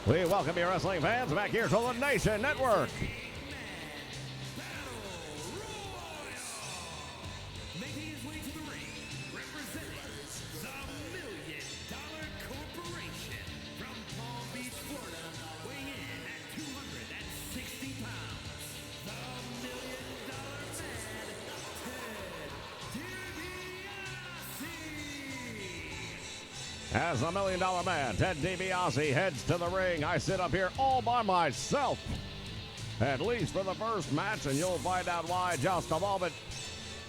We welcome you wrestling fans back here to the Nation Network. Making his way to the ring, representing the $1 Million Corporation from Palm Beach, Florida, weighing in at 260 pounds, the $1 Million Man, Ted DiBiase. As the $1 Million Man, Ted DiBiase, heads to the ring, I sit up here all by myself. At least for the first match, and you'll find out why in just a moment.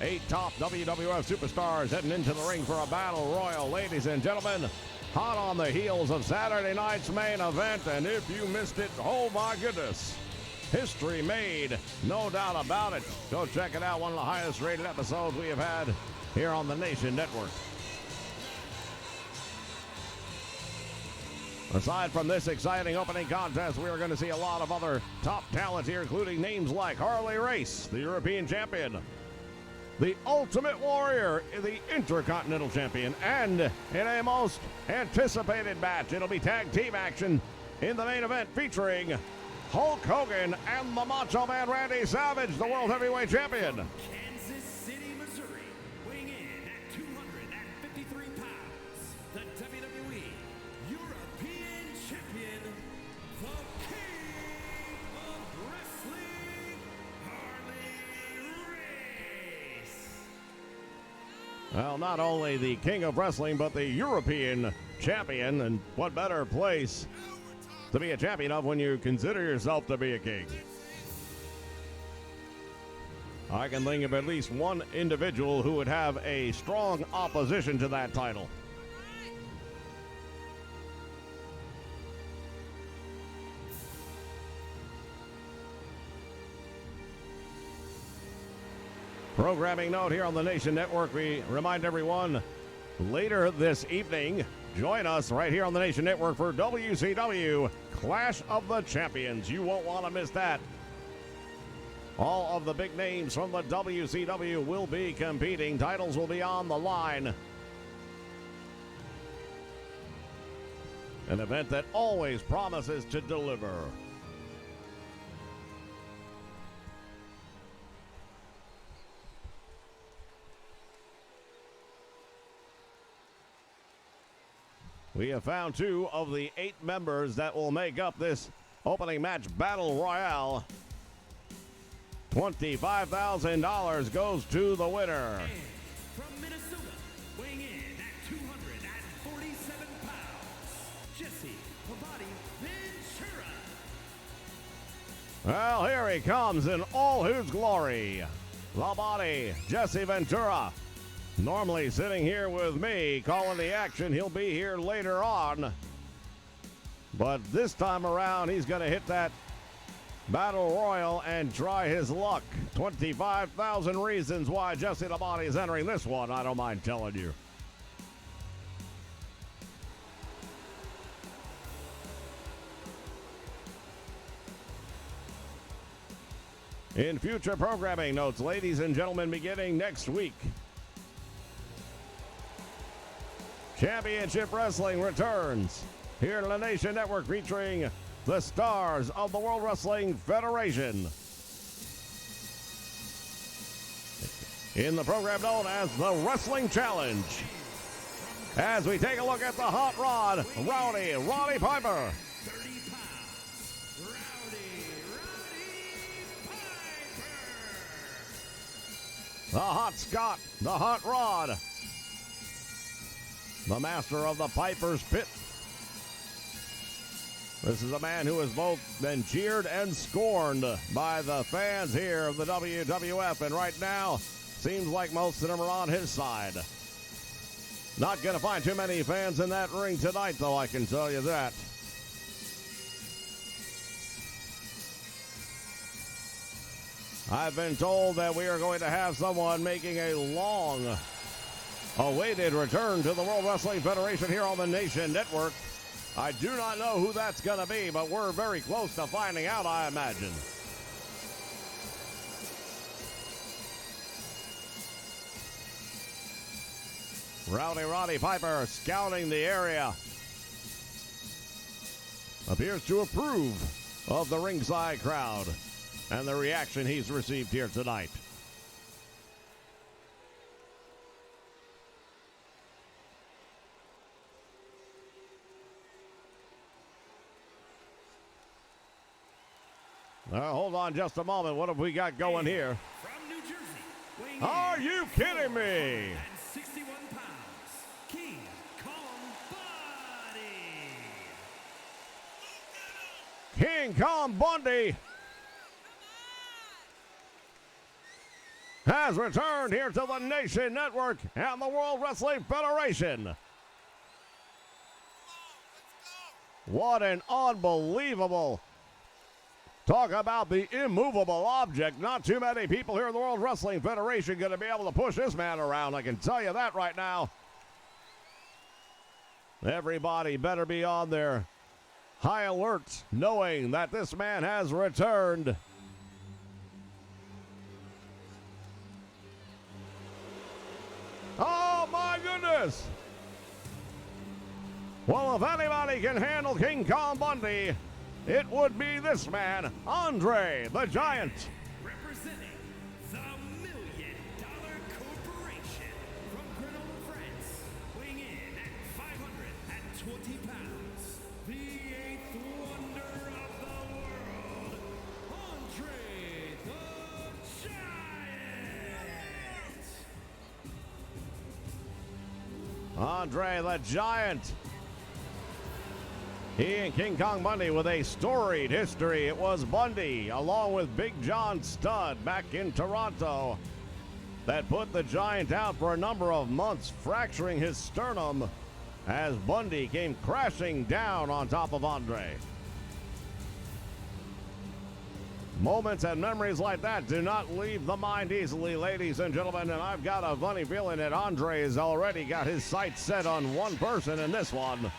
8 top WWF superstars heading into the ring for a battle royal. Ladies and gentlemen, hot on the heels of Saturday night's main event, and if you missed it, oh my goodness. History made, no doubt about it. Go check it out, one of the highest rated episodes we have had here on the Nation Network. Aside from this exciting opening contest, we are going to see a lot of other top talent here, including names like Harley Race, the European champion, the Ultimate Warrior, the Intercontinental champion, and in a most anticipated match, it'll be tag team action in the main event featuring Hulk Hogan and the Macho Man Randy Savage, the World Heavyweight Champion. Kansas City, Missouri, weighing in at 253 pounds, the WWE European Champion, the King of Wrestling, Harley Race. Well, not only the King of Wrestling, but the European champion, and what better place to be a champion of when you consider yourself to be a king. I can think of at least one individual who would have a strong opposition to that title. Programming note here on the Nation Network, we remind everyone later this evening, join us right here on the Nation Network for WCW Clash of the Champions. You won't want to miss that. All of the big names from the WCW will be competing. Titles will be on the line. An event that always promises to deliver. We have found 2 of the 8 members that will make up this opening match battle royale. $25,000 goes to the winner. And from Minnesota, weighing in at 247 pounds, Jesse the Body Ventura. Well, here he comes in all his glory. The Body, Jesse Ventura. Normally sitting here with me, calling the action. He'll be here later on. But this time around, he's going to hit that battle royal and try his luck. 25,000 reasons why Jesse the Body is entering this one, I don't mind telling you. In future programming notes, ladies and gentlemen, beginning next week, Championship Wrestling returns here to the Nation Network, featuring the stars of the World Wrestling Federation. In the program known as the Wrestling Challenge, as we take a look at the hot rod, Roddy Piper. 30 pounds, Roddy Piper. The Hot Scott, the Hot Rod, the master of the Piper's Pit. This is a man who has both been cheered and scorned by the fans here of the WWF, and right now, seems like most of them are on his side. Not going to find too many fans in that ring tonight, though, I can tell you that. I've been told that we are going to have someone making a long-awaited return to the World Wrestling Federation here on the Nation Network. I do not know who that's going to be, but we're very close to finding out, I imagine. Roddy Piper scouting the area. appears to approve of the ringside crowd and the reaction he's received here tonight. Hold on just a moment. What have we got going here? From New Jersey, weighing Are in you kidding me? and 61 pounds, King Kong Bundy. King Kong Bundy has returned here to the Nation Network and the World Wrestling Federation. What an unbelievable... Talk about the immovable object. Not too many people here in the World Wrestling Federation going to be able to push this man around. I can tell you that right now. Everybody better be on their high alert, knowing that this man has returned. Oh, my goodness. Well, if anybody can handle King Kong Bundy, it would be this man, Andre the Giant. Representing the $1 Million Corporation from Grenoble, France, weighing in at 520 pounds, the 8th wonder of the world, Andre the Giant. Andre the Giant. He and King Kong Bundy with a storied history. It was Bundy, along with Big John Studd back in Toronto, that put the Giant out for a number of months, fracturing his sternum as Bundy came crashing down on top of Andre. Moments and memories like that do not leave the mind easily, ladies and gentlemen, and I've got a funny feeling that Andre has already got his sights set on one person in this one.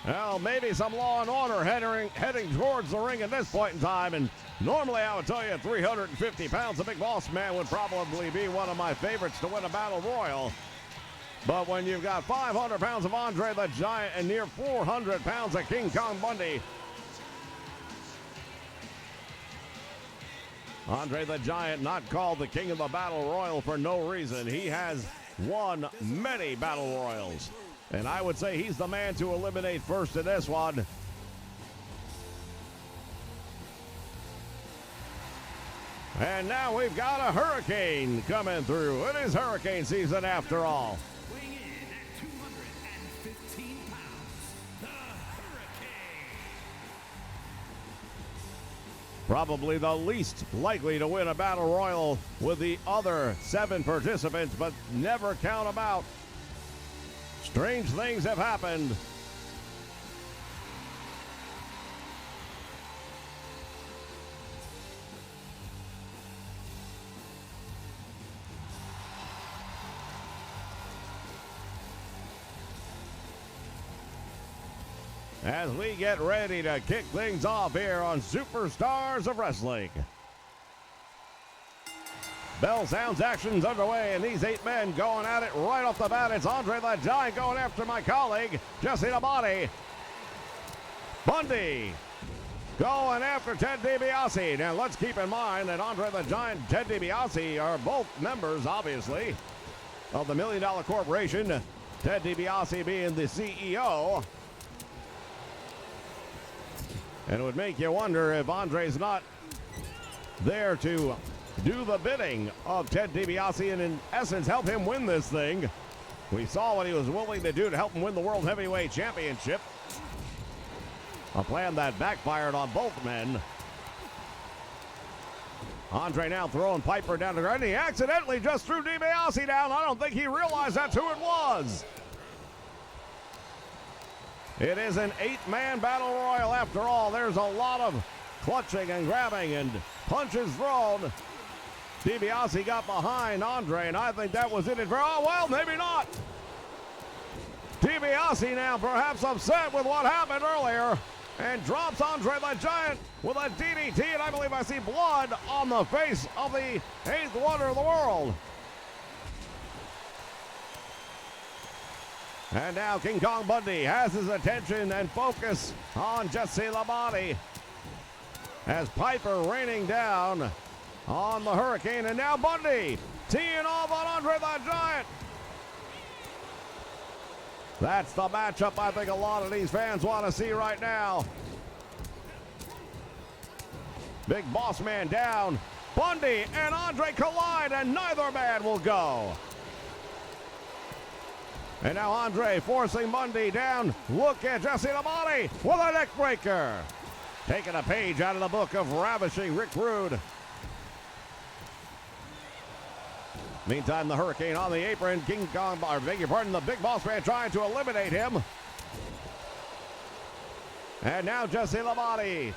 Well, maybe some Law and Order heading towards the ring at this point in time. And normally I would tell you 350 pounds, the Big Boss Man would probably be one of my favorites to win a Battle Royal. But when you've got 500 pounds of Andre the Giant and near 400 pounds of King Kong Bundy, Andre the Giant, not called the King of the Battle Royal for no reason. He has won many Battle Royals. And I would say he's the man to eliminate first in this one. And now we've got a hurricane coming through. It is hurricane season after all. Weighing in at 215 pounds, the Hurricane. Probably the least likely to win a Battle Royal with the other 7 participants, but never count them out. Strange things have happened. As we get ready to kick things off here on Superstars of Wrestling. Bell sounds, action's underway, and these 8 men going at it right off the bat. It's Andre the Giant going after my colleague, Jesse the Body. Bundy going after Ted DiBiase. Now, let's keep in mind that Andre the Giant and Ted DiBiase are both members, obviously, of the $1 Million Corporation. Ted DiBiase being the CEO. And it would make you wonder if Andre's not there to do the bidding of Ted DiBiase and in essence help him win this thing. We saw what he was willing to do to help him win the World Heavyweight Championship. A plan that backfired on both men. Andre now throwing Piper down the ground. He accidentally just threw DiBiase down. I don't think he realized that's who it was. It is an 8-man Battle Royal after all. There's a lot of clutching and grabbing and punches thrown. DiBiase got behind Andre, and I think that was it. Oh, well, maybe not. DiBiase now perhaps upset with what happened earlier, and drops Andre the Giant with a DDT, and I believe I see blood on the face of the eighth wonder of the world. And now King Kong Bundy has his attention and focus on Jesse the Body as Piper raining down on the Hurricane, and now Bundy teeing off on Andre the Giant. That's the matchup I think a lot of these fans want to see right now. Big Boss Man down. Bundy and Andre collide, and neither man will go. And now Andre forcing Bundy down. Look at Jesse the Body with a neck breaker. Taking a page out of the book of Ravishing Rick Rude. Meantime, the Hurricane on the apron. King Kong, or beg your pardon, the Big Boss Man trying to eliminate him. And now Jesse the Body,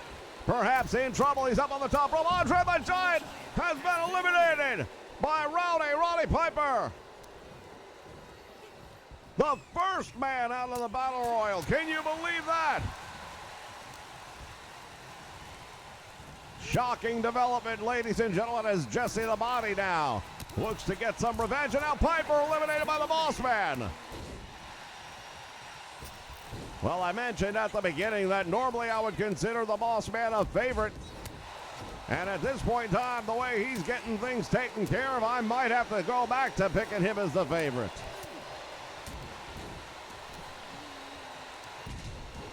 perhaps in trouble. He's up on the top rope. Andre the Giant has been eliminated by Roddy Piper. The first man out of the Battle Royal. Can you believe that? Shocking development, ladies and gentlemen, as Jesse the Body now looks to get some revenge, and now Piper eliminated by the Boss Man. Well, I mentioned at the beginning that normally I would consider the Boss Man a favorite. And at this point in time, the way he's getting things taken care of, I might have to go back to picking him as the favorite.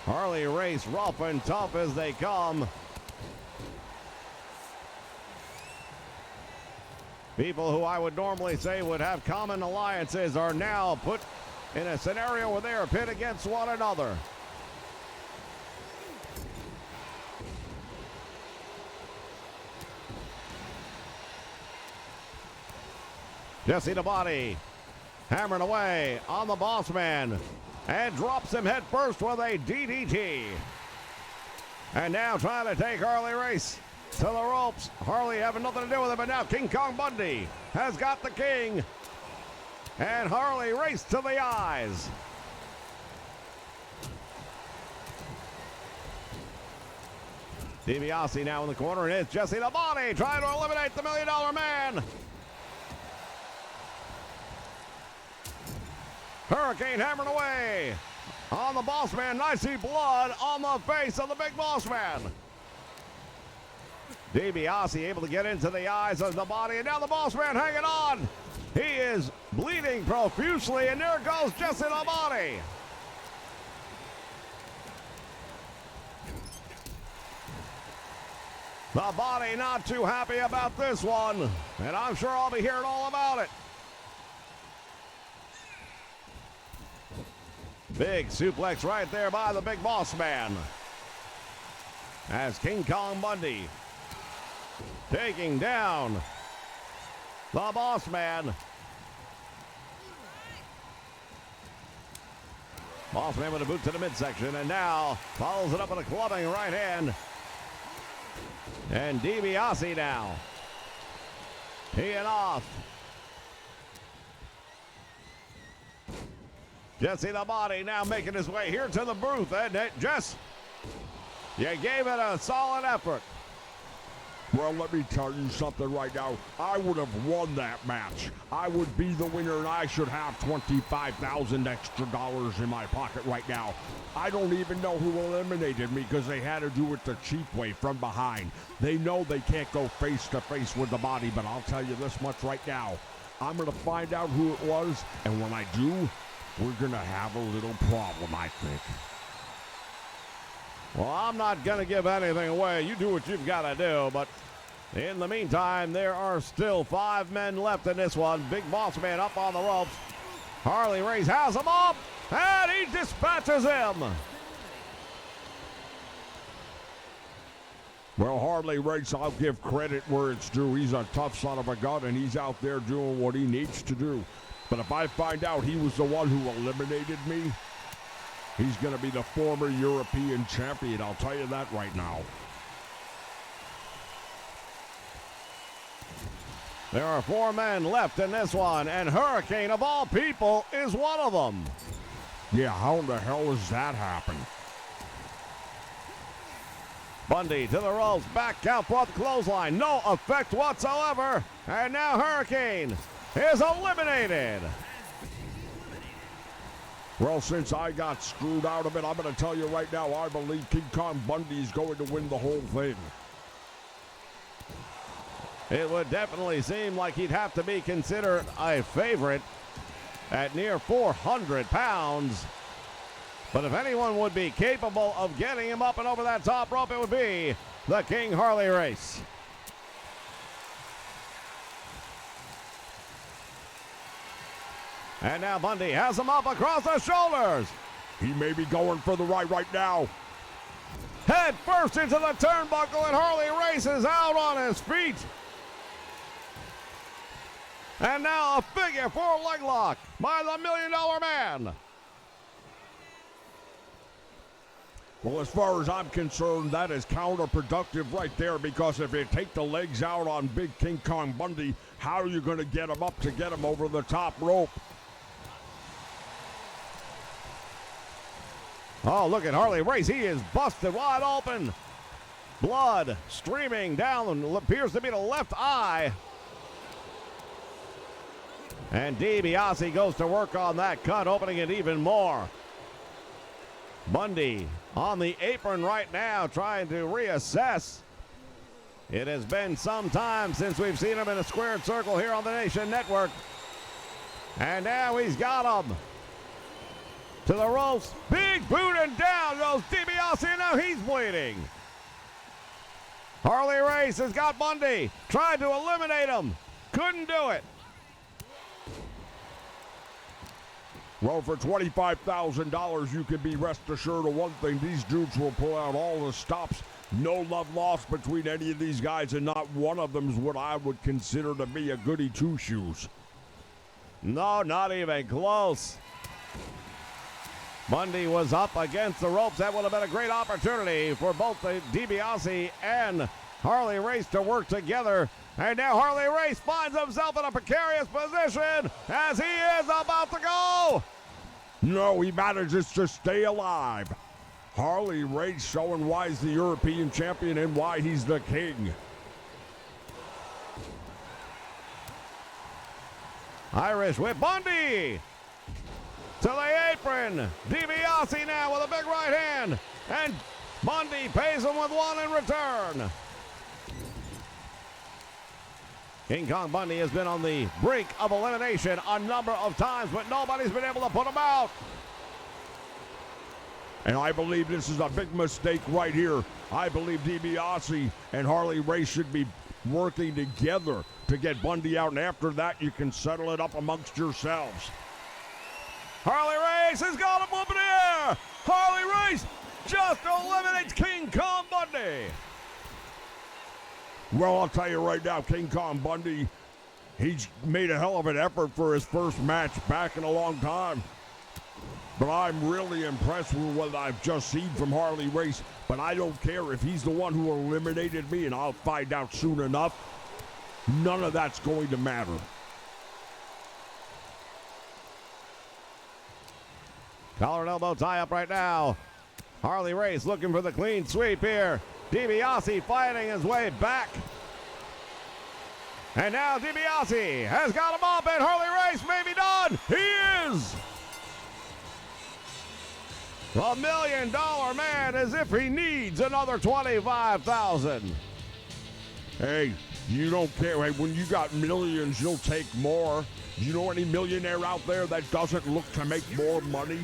Harley Race, rough and tough as they come. People who I would normally say would have common alliances are now put in a scenario where they are pit against one another. Jesse the Body hammering away on the Boss Man and drops him head first with a DDT. And now trying to take Harley Race to the ropes. Harley having nothing to do with it, but now King Kong Bundy has got the king. And Harley Race to the eyes. DiBiase now in the corner, and it's Jesse the Body trying to eliminate the $1 Million Man. Hurricane hammering away on the Boss Man. I see blood on the face of the Big Boss Man. DiBiase able to get into the eyes of the Body, and now the Boss Man hanging on. He is bleeding profusely, and there goes Jesse the Body. The Body not too happy about this one, and I'm sure I'll be hearing all about it. Big suplex right there by the Big Boss Man. As King Kong Bundy taking down the Boss Man. Boss Man with a boot to the midsection, and now follows it up with a clubbing right hand. And DiBiase now teeing off. Jesse the Body now making his way here to the booth. And Jess, you gave it a solid effort. Well, let me tell you something right now. I would have won that match. I would be the winner, and I should have $25,000 extra in my pocket right now. I don't even know who eliminated me because they had to do it the cheap way, from behind. They know they can't go face-to-face with the Body, but I'll tell you this much right now. I'm going to find out who it was, and when I do, we're going to have a little problem, I think. Well, I'm not going to give anything away. You do what you've got to do, but in the meantime, there are still 5 men left in this one. Big Boss Man up on the ropes. Harley Race has him up, and he dispatches him. Well, Harley Race, I'll give credit where it's due. He's a tough son of a gun, and he's out there doing what he needs to do. But if I find out he was the one who eliminated me, he's going to be the former European champion. I'll tell you that right now. There are 4 men left in this one, and Hurricane, of all people, is one of them. Yeah, how in the hell does that happen? Bundy to the ropes, back out for the clothesline, no effect whatsoever. And now Hurricane is eliminated. Well, since I got screwed out of it, I'm going to tell you right now, I believe King Kong Bundy is going to win the whole thing. It would definitely seem like he'd have to be considered a favorite at near 400 pounds. But if anyone would be capable of getting him up and over that top rope, it would be the King Harley Race. And now Bundy has him up across the shoulders. He may be going for the right now. Head first into the turnbuckle, and Harley Race is out on his feet. And now a figure four leg lock by the $1 Million Man. Well, as far as I'm concerned, that is counterproductive right there, because if you take the legs out on Big King Kong Bundy, how are you going to get him up to get him over the top rope? Oh, look at Harley Race. He is busted wide open. Blood streaming down, appears to be the left eye. And DiBiase goes to work on that cut, opening it even more. Bundy on the apron right now, trying to reassess. It has been some time since we've seen him in a squared circle here on the Nation Network. And now he's got him to the ropes. Big boot, and down goes DiBiase, and now he's bleeding. Harley Race has got Bundy, tried to eliminate him. Couldn't do it. Well, for $25,000, you can be rest assured of one thing. These dudes will pull out all the stops. No love lost between any of these guys, and not one of them is what I would consider to be a goody two-shoes. No, not even close. Bundy was up against the ropes. That would have been a great opportunity for both the DiBiase and Harley Race to work together. And now Harley Race finds himself in a precarious position as he is about to go. No, he manages to stay alive. Harley Race showing why he's the European champion and why he's the king. Irish whip, Bundy to the apron. DiBiase now with a big right hand. And Bundy pays him with one in return. King Kong Bundy has been on the brink of elimination a number of times, but nobody's been able to put him out. And I believe this is a big mistake right here. I believe DiBiase and Harley Race should be working together to get Bundy out, and after that you can settle it up amongst yourselves. Harley Race has got him up in the air. Harley Race just eliminates King Kong Bundy. Well, I'll tell you right now, King Kong Bundy, he's made a hell of an effort for his first match back in a long time. But I'm really impressed with what I've just seen from Harley Race. But I don't care if he's the one who eliminated me, and I'll find out soon enough. None of that's going to matter. Collar and elbow tie up right now. Harley Race looking for the clean sweep here. DiBiase fighting his way back. And now DiBiase has got him up, and Harley Race may be done. He is. The $1 Million Man, as if he needs another $25,000. Hey, you don't care. Hey, when you got millions, you'll take more. Do you know any millionaire out there that doesn't look to make more money?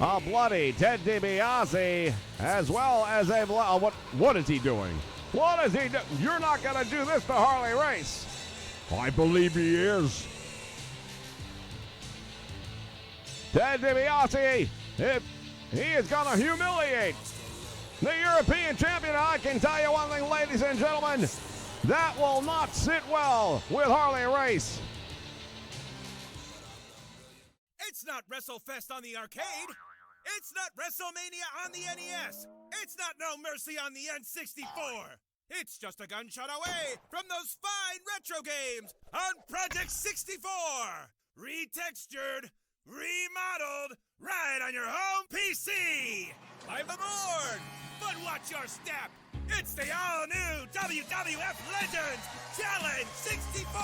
A bloody Ted DiBiase, as well as a what is he doing? What is he doing? You're not going to do this to Harley Race. I believe he is. Ted DiBiase, he is going to humiliate the European champion. I can tell you one thing, ladies and gentlemen, that will not sit well with Harley Race. It's not WrestleFest on the arcade. It's not WrestleMania on the NES. It's not No Mercy on the N64. It's just a gunshot away from those fine retro games on Project 64. Retextured, remodeled right on your home PC. I'm aboard, but watch your step. It's the all-new WWF Legends Challenge 64.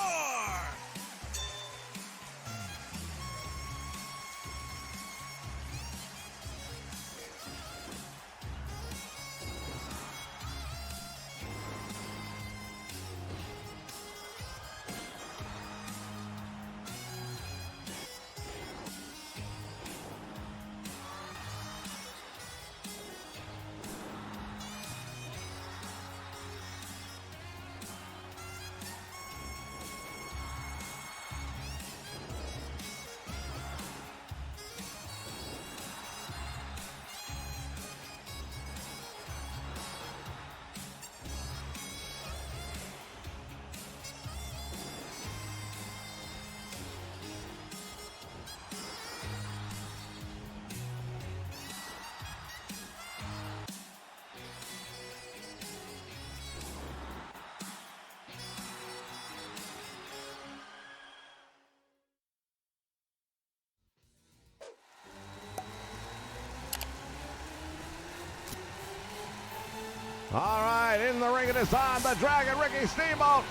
All right, in the ring it is on the Dragon, Ricky Steamboat.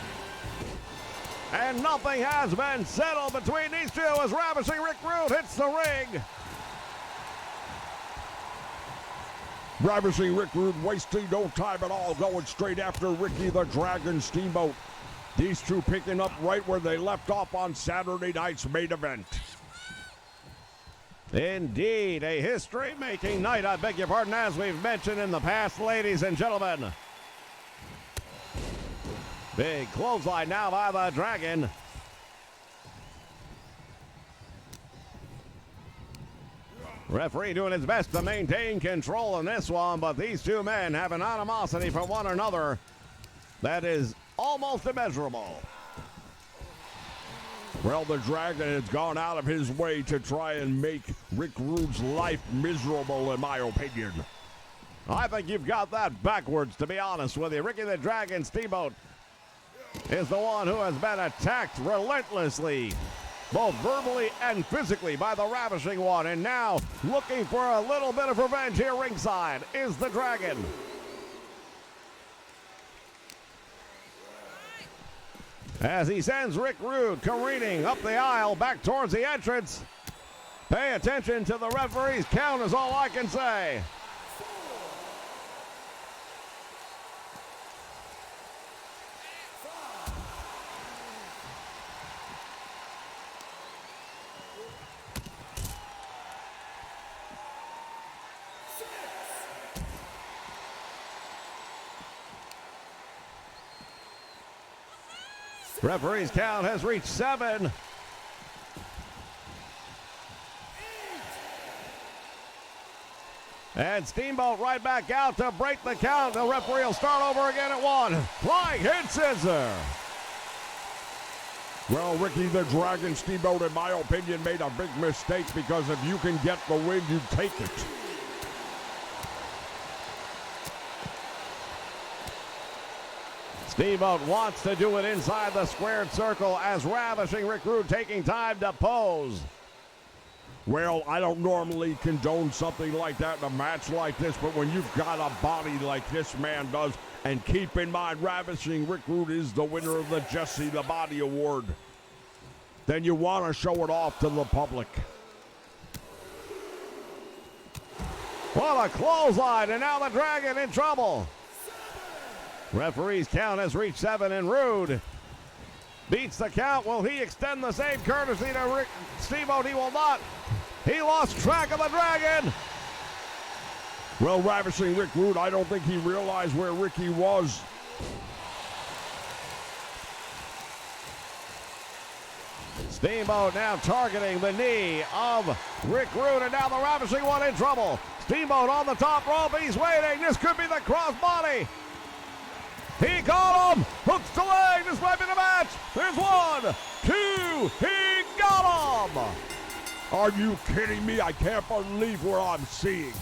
And nothing has been settled between these two as Ravishing Rick Rude hits the ring. Ravishing Rick Rude wasting no time at all, going straight after Ricky the Dragon Steamboat. These two picking up right where they left off on Saturday night's main event. Indeed, a history-making night, I beg your pardon, as we've mentioned in the past, ladies and gentlemen. Big clothesline now by the Dragon. Referee doing his best to maintain control in this one, but these two men have an animosity for one another that is almost immeasurable. Well, the Dragon has gone out of his way to try and make Rick Rude's life miserable, in my opinion. I think you've got that backwards, to be honest with you. Ricky the Dragon Steamboat is the one who has been attacked relentlessly, both verbally and physically, by the Ravishing One. And now, looking for a little bit of revenge here ringside, is the Dragon. As he sends Rick Rude careening up the aisle back towards the entrance. Pay attention to the referee's count is all I can say. Referee's count has reached 7. And Steamboat right back out to break the count. The referee will start over again at 1. Flying head scissor. Well, Ricky the Dragon Steamboat, in my opinion, made a big mistake, because if you can get the win, you take it. Steamboat wants to do it inside the squared circle as Ravishing Rick Rude taking time to pose. Well, I don't normally condone something like that in a match like this, but when you've got a body like this man does, and keep in mind Ravishing Rick Rude is the winner of the Jesse the Body Award, then you want to show it off to the public. What a clothesline, and now the Dragon in trouble. Referee's count has reached 7, and Rude beats the count. Will he extend the same courtesy to Rick Steamboat? He will not. He lost track of the Dragon. Well, Ravishing Rick Rude, I don't think he realized where Ricky was. Steamboat now targeting the knee of Rick Rude, and now the Ravishing One in trouble. Steamboat on the top rope. He's waiting. This could be the crossbody. He got him! Hooks the leg! This might be the match! There's 1, 2, he got him! Are you kidding me? I can't believe what I'm seeing.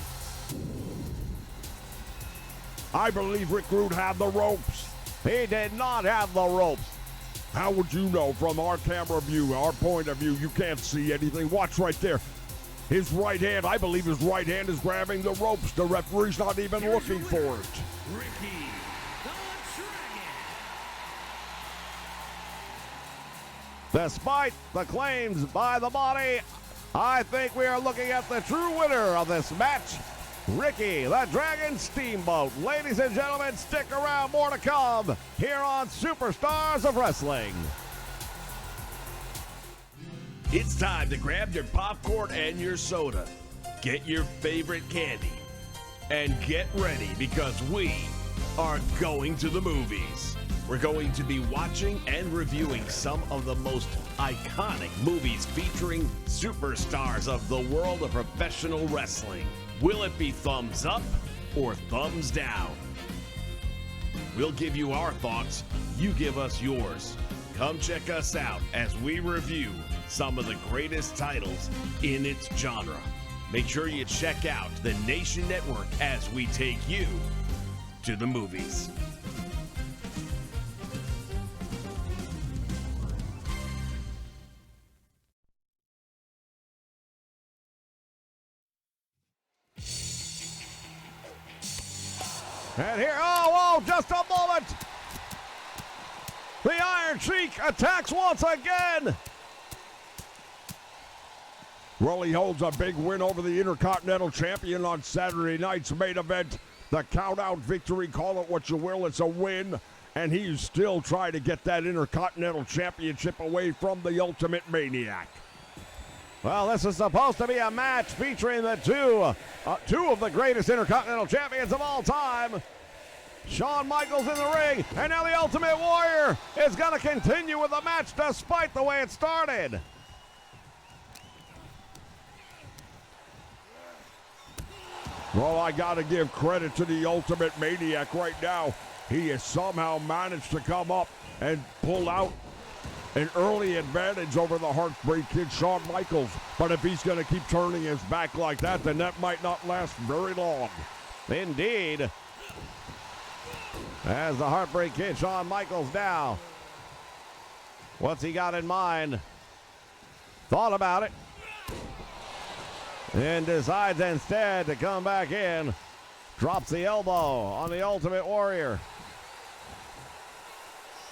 I believe Rick Rude had the ropes. He did not have the ropes. How would you know from our camera view, our point of view? You can't see anything. Watch right there. His right hand, I believe his right hand is grabbing the ropes. The referee's not even looking for it. Ricky the Dragon. Despite the claims by the body, I think we are looking at the true winner of this match, Ricky the Dragon Steamboat. Ladies and gentlemen, stick around, more to come here on Superstars of Wrestling. It's time to grab your popcorn and your soda. Get your favorite candy. And get ready because we are going to the movies. We're going to be watching and reviewing some of the most iconic movies featuring superstars of the world of professional wrestling. Will it be thumbs up or thumbs down? We'll give you our thoughts, you give us yours. Come check us out as we review some of the greatest titles in its genre. Make sure you check out the Nation Network as we take you to the movies. And here, oh, just a moment. The Iron Sheik attacks once again. Well, he holds a big win over the Intercontinental Champion on Saturday night's main event. The count-out victory, call it what you will, it's a win. And he's still trying to get that Intercontinental Championship away from the Ultimate Maniac. Well, this is supposed to be a match featuring the two of the greatest Intercontinental Champions of all time. Shawn Michaels in the ring, and now the Ultimate Warrior is going to continue with the match despite the way it started. Well, I got to give credit to the Ultimate Maniac right now. He has somehow managed to come up and pull out an early advantage over the Heartbreak Kid, Shawn Michaels. But if he's going to keep turning his back like that, then that might not last very long. Indeed. As the Heartbreak Kid, Shawn Michaels now. What's he got in mind? Thought about it. And decides instead to come back in. Drops the elbow on the Ultimate Warrior.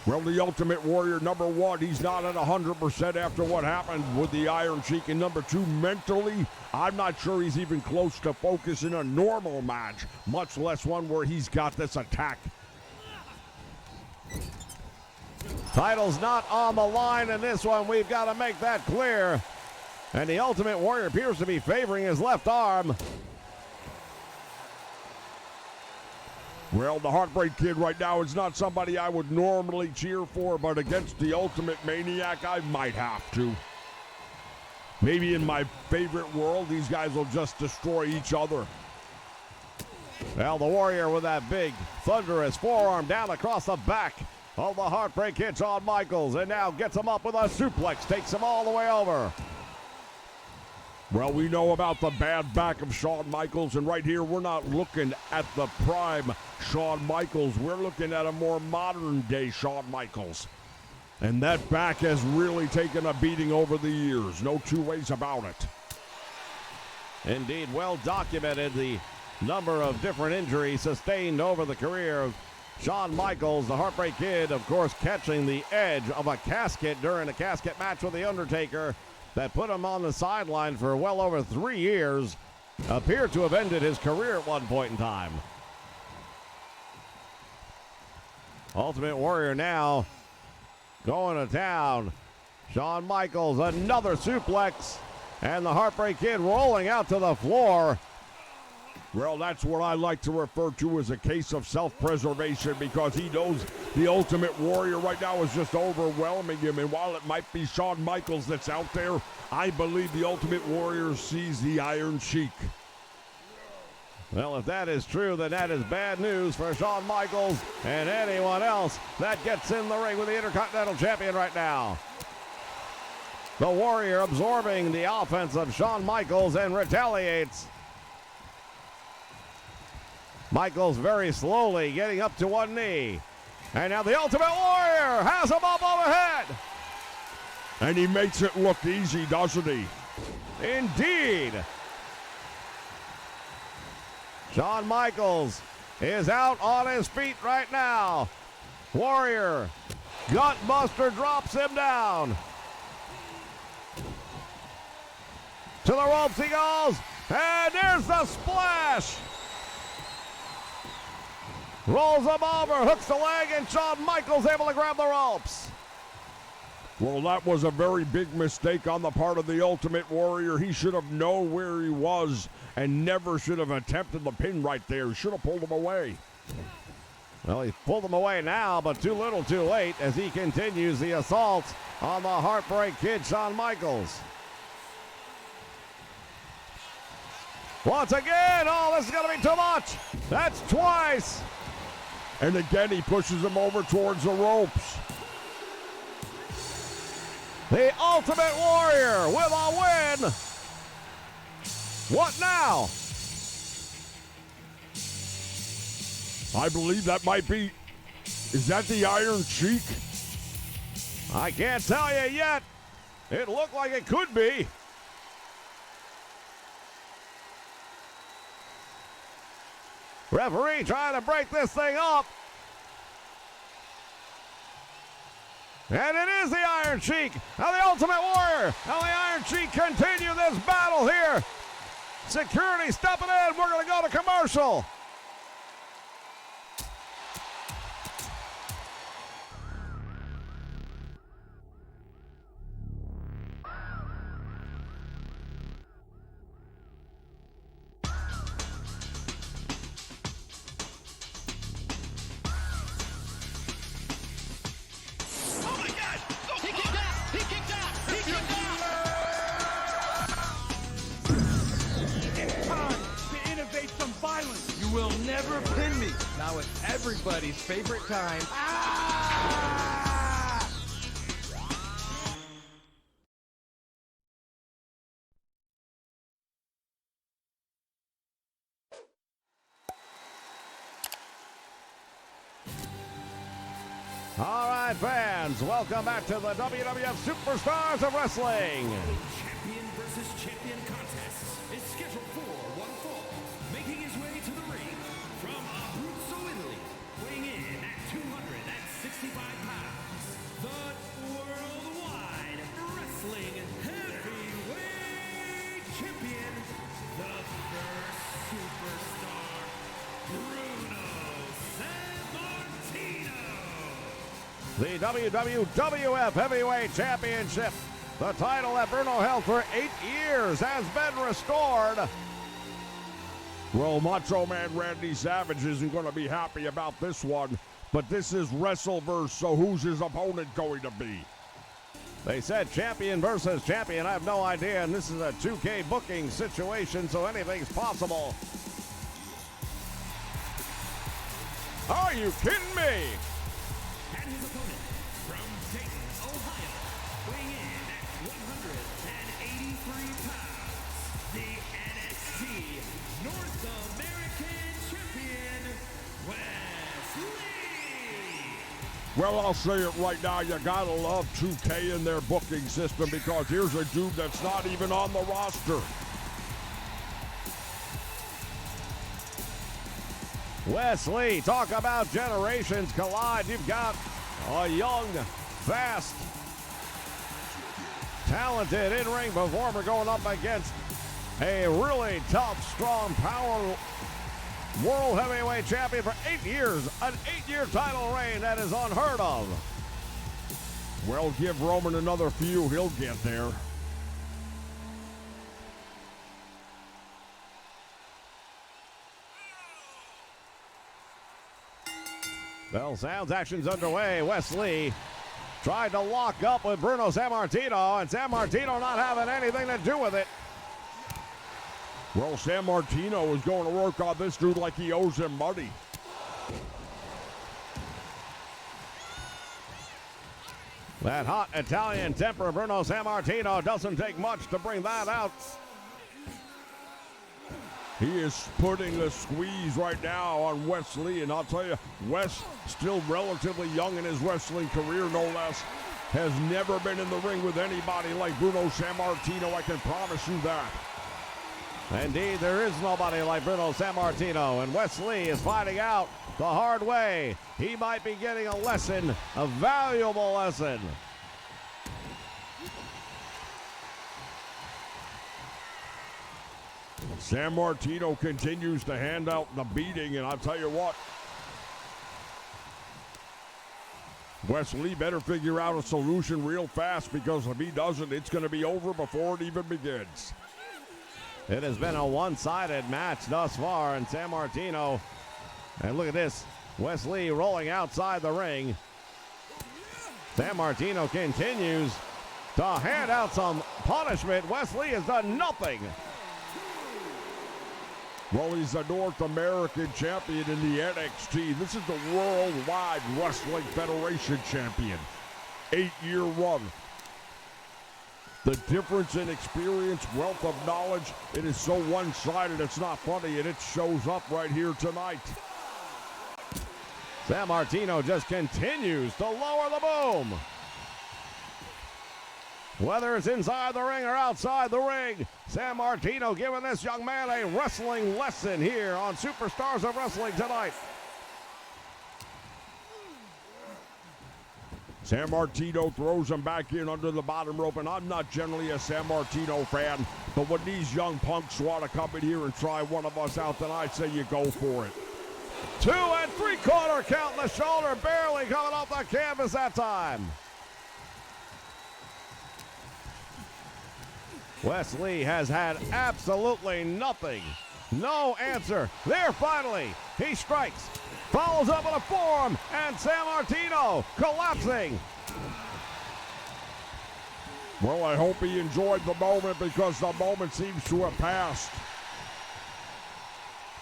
Well, the Ultimate Warrior, number one, he's not at 100% after what happened with the Iron Sheik. And number two, mentally, I'm not sure he's even close to focus in a normal match, much less one where he's got this attack. Title's not on the line in this one. We've got to make that clear. And the Ultimate Warrior appears to be favoring his left arm. Well, the Heartbreak Kid right now is not somebody I would normally cheer for, but against the Ultimate Maniac, I might have to. Maybe in my favorite world, these guys will just destroy each other. Well, the Warrior with that big, thunderous forearm down across the back of the Heartbreak Kid, Shawn Michaels, and now gets him up with a suplex, takes him all the way over. Well, we know about the bad back of Shawn Michaels, and right here we're not looking at the prime Shawn Michaels. We're looking at a more modern-day Shawn Michaels. And that back has really taken a beating over the years. No two ways about it. Indeed, well documented the number of different injuries sustained over the career of Shawn Michaels. The Heartbreak Kid, of course, catching the edge of a casket during a casket match with The Undertaker that put him on the sideline for well over 3 years. Appeared to have ended his career at one point in time. Ultimate Warrior now going to town. Shawn Michaels, another suplex, and the Heartbreak Kid rolling out to the floor. Well, that's what I like to refer to as a case of self-preservation, because he knows the Ultimate Warrior right now is just overwhelming him. And while it might be Shawn Michaels that's out there, I believe the Ultimate Warrior sees the Iron Sheik. Well, if that is true, then that is bad news for Shawn Michaels and anyone else that gets in the ring with the Intercontinental Champion right now. The Warrior absorbing the offense of Shawn Michaels and retaliates. Michaels very slowly getting up to one knee. And now the Ultimate Warrior has him up overhead. And he makes it look easy, doesn't he? Indeed. Shawn Michaels is out on his feet right now. Warrior, Gutbuster drops him down. To the ropes he goes, and there's the splash. Rolls him over, hooks the leg, and Shawn Michaels able to grab the ropes. Well, that was a very big mistake on the part of the Ultimate Warrior. He should have known where he was and never should have attempted the pin right there. Should have pulled him away. Well, he pulled him away now, but too little too late as he continues the assault on the Heartbreak Kid, Shawn Michaels. Once again, oh, this is going to be too much. That's twice. And again, he pushes him over towards the ropes. The Ultimate Warrior with a win. What now? I believe that might be, is that the Iron Sheik? I can't tell you yet. It looked like it could be. Referee trying to break this thing up. And it is the Iron Sheik. Now the Ultimate Warrior. Now the Iron Sheik continue this battle here. Security stepping in. We're going to go to commercial. You will never pin me. Now it's everybody's favorite time. All right, fans, welcome back to the WWF Superstars of Wrestling. Champion versus champion contest is scheduled for one fall. Making his way to the ring from Abruzzo, Italy, weighing in at 265 pounds, the Worldwide Wrestling Heavyweight Champion, the first superstar, Bruno Sammartino. The WWF Heavyweight Championship, the title that Bruno held for 8 years, has been restored. Well, Macho Man Randy Savage isn't going to be happy about this one, but this is WrestleVerse, so who's his opponent going to be? They said champion versus champion. I have no idea, and this is a 2K booking situation, so anything's possible. Are you kidding me? And his opponent from Dayton, Ohio, weighing in at 183 pounds, the NXT North American Champion, Wes Lee. Well, I'll say it right now, you gotta love 2K in their booking system because here's a dude that's not even on the roster. Wes Lee, talk about generations collide. You've got a young, fast, talented in-ring performer going up against a really tough, strong, power world heavyweight champion for 8 years. An 8-year title reign that is unheard of. Well, give Roman another few, he'll get there. Well, sounds action's underway. Wes Lee tried to lock up with Bruno Sammartino, and Sammartino not having anything to do with it. Well, Sammartino is going to work on this dude like he owes him money. That hot Italian temper, Bruno Sammartino, doesn't take much to bring that out. He is putting a squeeze right now on Wes Lee, and I'll tell you, Wes, still relatively young in his wrestling career, no less, has never been in the ring with anybody like Bruno Sammartino, I can promise you that. Indeed, there is nobody like Bruno Sammartino, and Wes Lee is finding out the hard way. He might be getting a lesson, a valuable lesson. Sammartino continues to hand out the beating, and I'll tell you what, Wes Lee better figure out a solution real fast, because if he doesn't, it's going to be over before it even begins. It has been a one-sided match thus far, and Sammartino, and look at this, Wes Lee rolling outside the ring. Sammartino continues to hand out some punishment. Wes Lee has done nothing. Well, he's a North American champion in the NXT. This is the Worldwide Wrestling Federation champion. 8-year run. The difference in experience, wealth of knowledge, it is so one-sided, it's not funny, and it shows up right here tonight. Sammartino just continues to lower the boom. Whether it's inside the ring or outside the ring, Sammartino giving this young man a wrestling lesson here on Superstars of Wrestling tonight. Sammartino throws him back in under the bottom rope, and I'm not generally a Sammartino fan, but when these young punks want to come in here and try one of us out, then I say you go for it. 2 3/4 count in the shoulder, barely coming off the canvas that time. Wes Lee has had absolutely nothing. No answer. There finally, he strikes. Follows up with a forearm, and Sammartino collapsing. Well, I hope he enjoyed the moment, because the moment seems to have passed.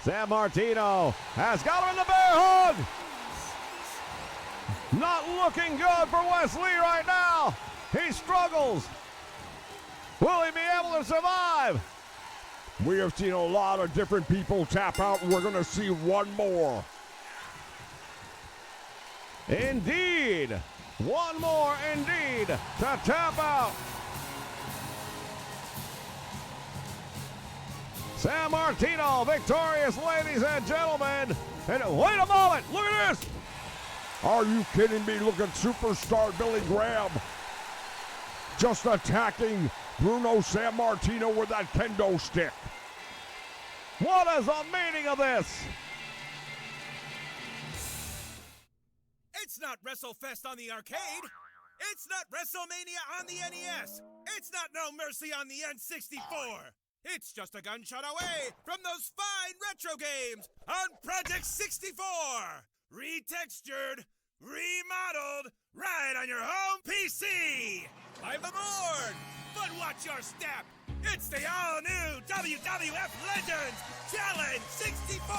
Sammartino has got him in the bear hug. Not looking good for Wes Lee right now. He struggles. Will he be able to survive? We have seen a lot of different people tap out, and we're going to see one more. Indeed. One more indeed to tap out. Sammartino victorious, ladies and gentlemen. And wait a moment, look at this. Are you kidding me? Look at superstar Billy Graham just attacking Bruno Sammartino with that kendo stick. What is the meaning of this? It's not WrestleFest on the arcade. It's not WrestleMania on the NES. It's not No Mercy on the N64. It's just a gunshot away from those fine retro games on Project 64. Retextured, remodeled, right on your home PC. I'm aboard, but watch your step. It's the all-new WWF Legends Challenge 64.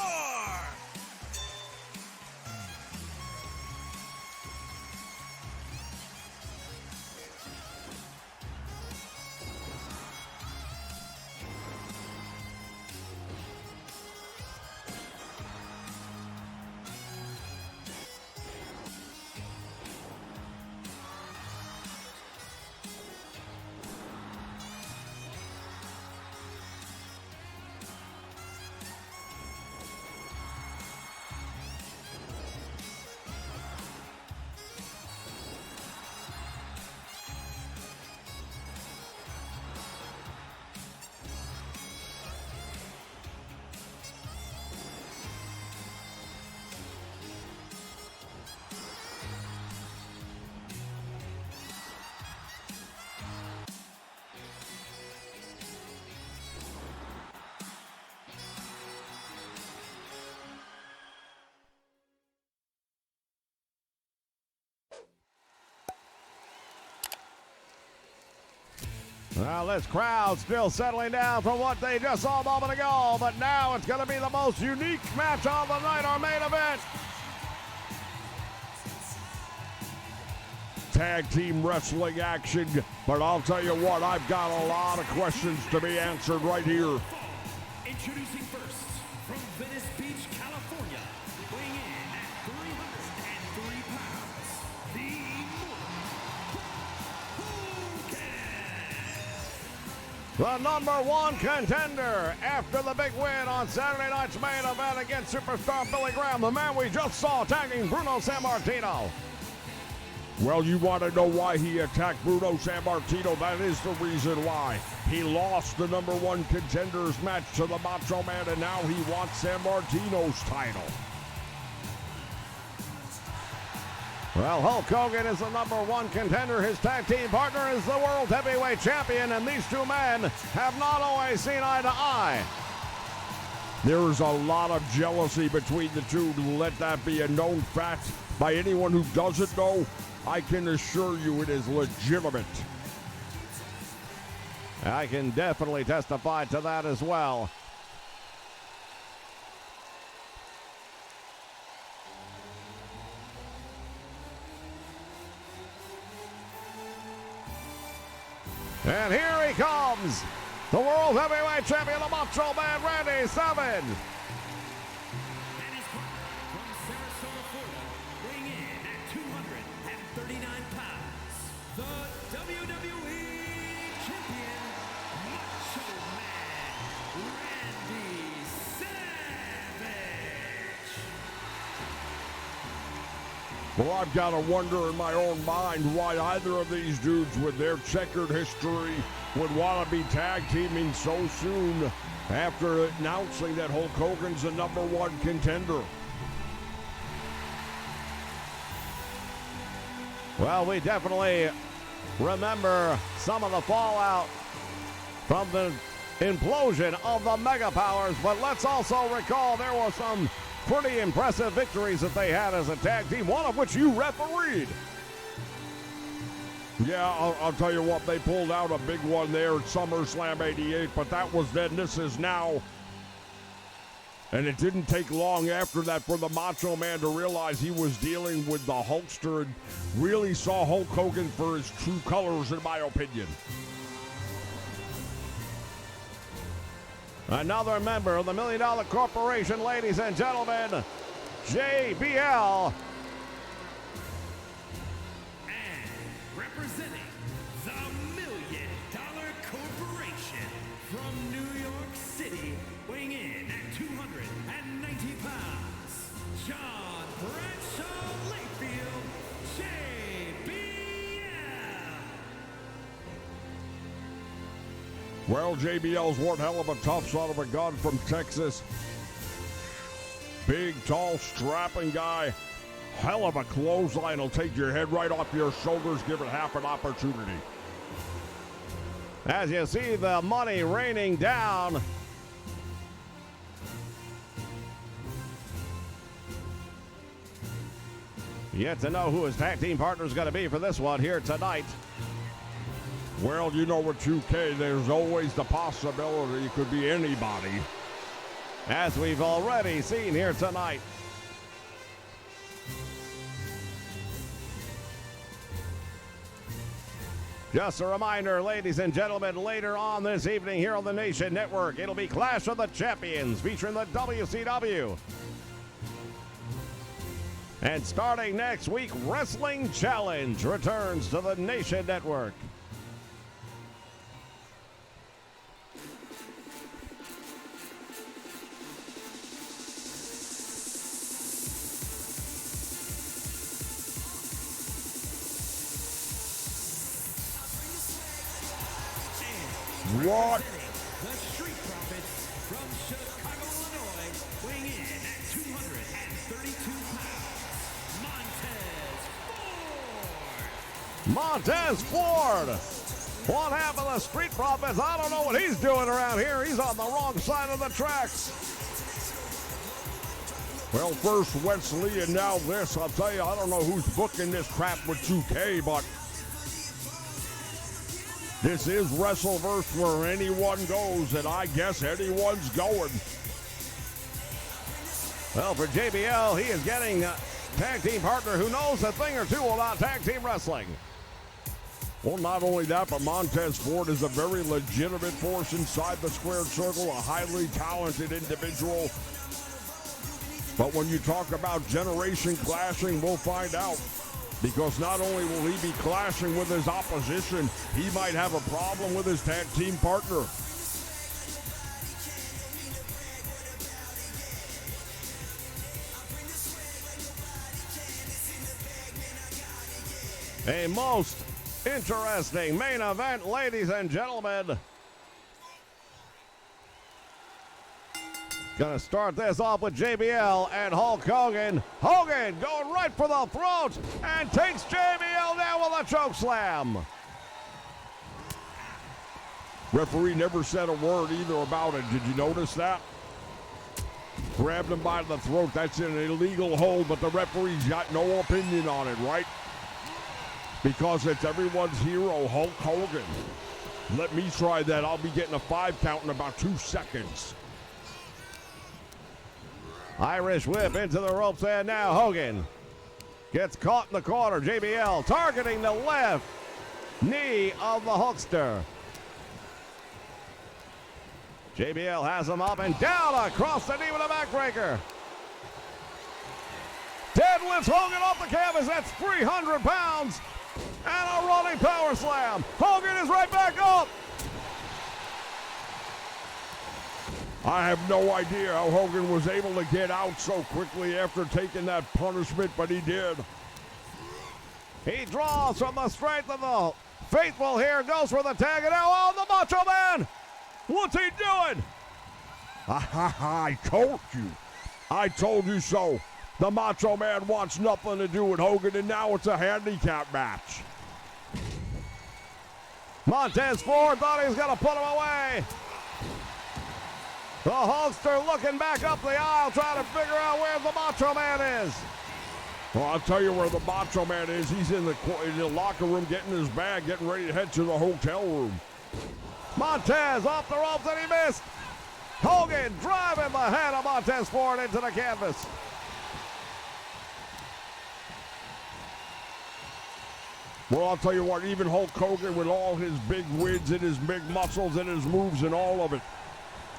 Well, this crowd still settling down from what they just saw a moment ago, but now it's going to be the most unique match of the night, our main event. Tag team wrestling action, but I'll tell you what, I've got a lot of questions to be answered right here. Introducing first, the number one contender after the big win on Saturday night's main event against superstar Billy Graham, the man we just saw tagging Bruno Sammartino. Well, you want to know why he attacked Bruno Sammartino? That is the reason why. He lost the number one contenders match to the Macho Man, and now he wants Sammartino's title. Well, Hulk Hogan is the number one contender. His tag team partner is the World Heavyweight Champion, and these two men have not always seen eye to eye. There is a lot of jealousy between the two. Let that be a known fact by anyone who doesn't know. I can assure you it is legitimate. I can definitely testify to that as well. And here he comes, the World Heavyweight Champion, the Macho Man, Randy Savage. And his partner from Sarasota, Florida, weighing in at 239 pounds, the WWE Champion, Machoman, Randy Savage. Well, I've got to wonder in my own mind why either of these dudes with their checkered history would want to be tag teaming so soon after announcing that Hulk Hogan's the number one contender. Well, we definitely remember some of the fallout from the implosion of the Mega Powers, but let's also recall there were some pretty impressive victories that they had as a tag team, one of which you refereed. Yeah, I'll tell you what, they pulled out a big one there at SummerSlam 88, but that was then, this is now. And it didn't take long after that for the Macho Man to realize he was dealing with the Hulkster and really saw Hulk Hogan for his true colors, in my opinion. Another member of the $1 Million Corporation, ladies and gentlemen, JBL. And representing the $1 Million Corporation from New York City, weighing in at 290 pounds, John Bradshaw Layfield, JBL. Well, JBL's one hell of a tough son of a gun from Texas. Big, tall, strapping guy. Hell of a clothesline. Will take your head right off your shoulders, give it half an opportunity. As you see the money raining down. Yet to know who his tag team partner is going to be for this one here tonight. Well, you know with 2K, there's always the possibility it could be anybody. As we've already seen here tonight. Just a reminder, ladies and gentlemen, later on this evening here on the Nation Network, it'll be Clash of the Champions featuring the WCW. And starting next week, Wrestling Challenge returns to the Nation Network. What? The Street Profits from Chicago, Illinois, weighing in at 232 pounds, Montez Ford. What happened to the Street Profits? I don't know what he's doing around here. He's on the wrong side of the tracks. Well, first Wes Lee and now this. I'll tell you, I don't know who's booking this crap with 2K, but this is WrestleVerse where anyone goes, and I guess anyone's going. Well, for JBL, he is getting a tag team partner who knows a thing or two about tag team wrestling. Well, not only that, but Montez Ford is a very legitimate force inside the squared circle, a highly talented individual. But when you talk about generation clashing, we'll find out. Because not only will he be clashing with his opposition, he might have a problem with his tag team partner. A most interesting main event, ladies and gentlemen. Gonna start this off with JBL and Hulk Hogan. Hogan going right for the throat and takes JBL down with a choke slam. Referee never said a word either about it. Did you notice that? Grabbed him by the throat. That's an illegal hold, but the referee's got no opinion on it, right? Because it's everyone's hero, Hulk Hogan. Let me try that. I'll be getting a 5 count in about 2 seconds. Irish whip into the ropes, and now Hogan gets caught in the corner. JBL targeting the left knee of the Hulkster. JBL has him up and down across the knee with a backbreaker. Deadlifts Hogan off the canvas. That's 300 pounds. And a running power slam. Hogan is right back up. I have no idea how Hogan was able to get out so quickly after taking that punishment, but he did. He draws from the strength of the faithful here. Goes for the tag. And now on the Macho Man. What's he doing? I told you. I told you so. The Macho Man wants nothing to do with Hogan, and now it's a handicap match. Montez Ford thought he was going to put him away. The Hulkster looking back up the aisle, trying to figure out where the Macho Man is. Well, I'll tell you where the Macho Man is. He's in the locker room getting his bag, getting ready to head to the hotel room. Montez off the ropes and he missed. Hogan driving the head of Montez Ford into the canvas. Well, I'll tell you what, even Hulk Hogan with all his big wins and his big muscles and his moves and all of it,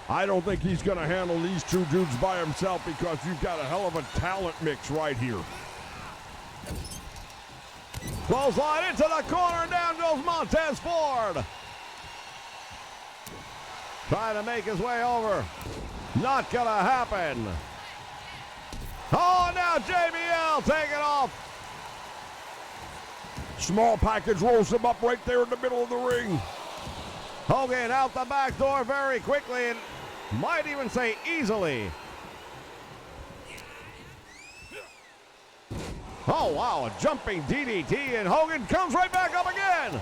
I don't think he's going to handle these two dudes by himself because you've got a hell of a talent mix right here. Clothesline into the corner and down goes Montez Ford. Trying to make his way over. Not going to happen. Oh, now JBL taking off. Small package rolls him up right there in the middle of the ring. Hogan out the back door very quickly and might even say easily. Oh, wow, a jumping DDT, and Hogan comes right back up again.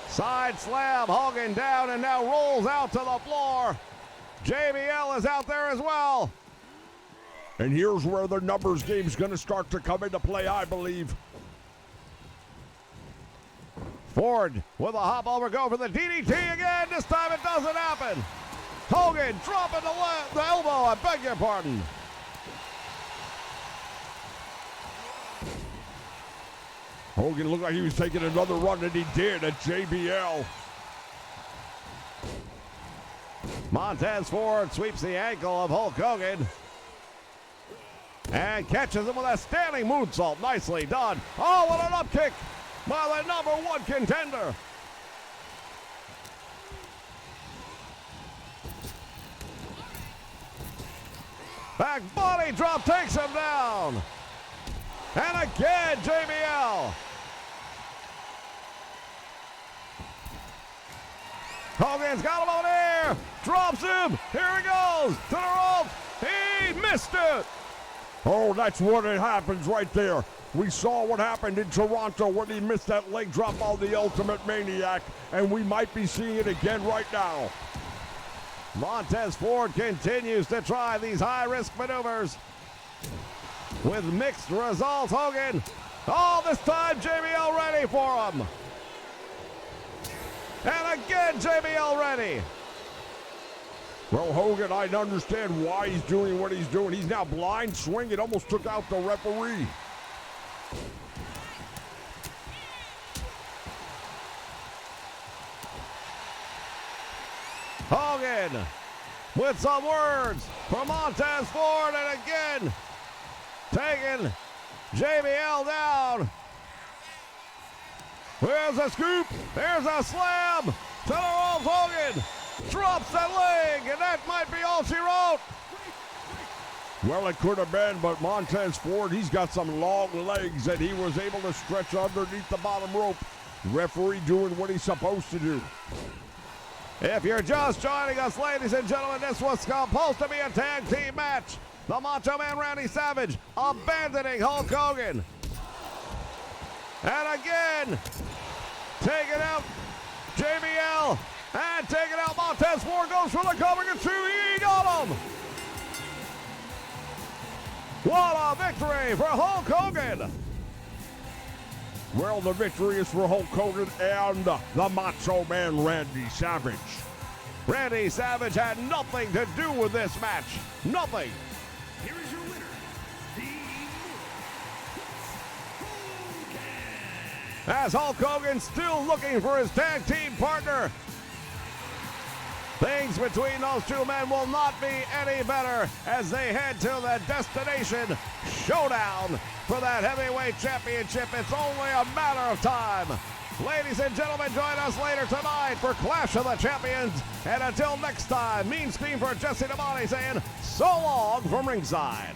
Side slam, Hogan down and now rolls out to the floor. JBL is out there as well. And here's where the numbers game's going to start to come into play, I believe. Ford with a hop over, go for the DDT again. This time it doesn't happen. Hogan dropping the elbow, I beg your pardon. Hogan looked like he was taking another run, and he did at JBL. Montez Ford sweeps the ankle of Hulk Hogan. And catches him with a standing moonsault. Nicely done. Oh, what an up kick by the #1 contender. Back body drop takes him down. And again, JBL. Hogan's got him over there. Drops him. Here he goes. To the rope. He missed it. Oh, that's what it happens right there. We saw what happened in Toronto when he missed that leg drop on the Ultimate Maniac, and we might be seeing it again right now. Montez Ford continues to try these high-risk maneuvers with mixed results. Hogan, oh, this time JBL ready for him. And again, JBL ready. Well, Hogan, I understand why he's doing what he's doing. He's now blind swing. It almost took out the referee. Hogan with some words for Montez Ford, and again taking JBL down. There's a scoop. There's a slam. To the ropes, Hogan drops that leg, and that might be all she wrote. Well, it could have been, but Montez Ford, he's got some long legs, and he was able to stretch underneath the bottom rope. Referee doing what he's supposed to do. If you're just joining us, ladies and gentlemen, this was supposed to be a tag team match. The Macho Man Randy Savage abandoning Hulk Hogan. And again, taking out JBL and taking out Montez Ford. Goes for the cover and two. He got him. What a victory for Hulk Hogan. Well, the victory is for Hulk Hogan and the Macho Man Randy Savage. Randy Savage had nothing to do with this match. Nothing. Here is your winner, the Hogan. As Hulk Hogan still looking for his tag team partner. Things between those two men will not be any better as they head to the destination showdown for that heavyweight championship. It's only a matter of time. Ladies and gentlemen, join us later tonight for Clash of the Champions. And until next time, Mean Scream for Jesse Damani saying so long from ringside.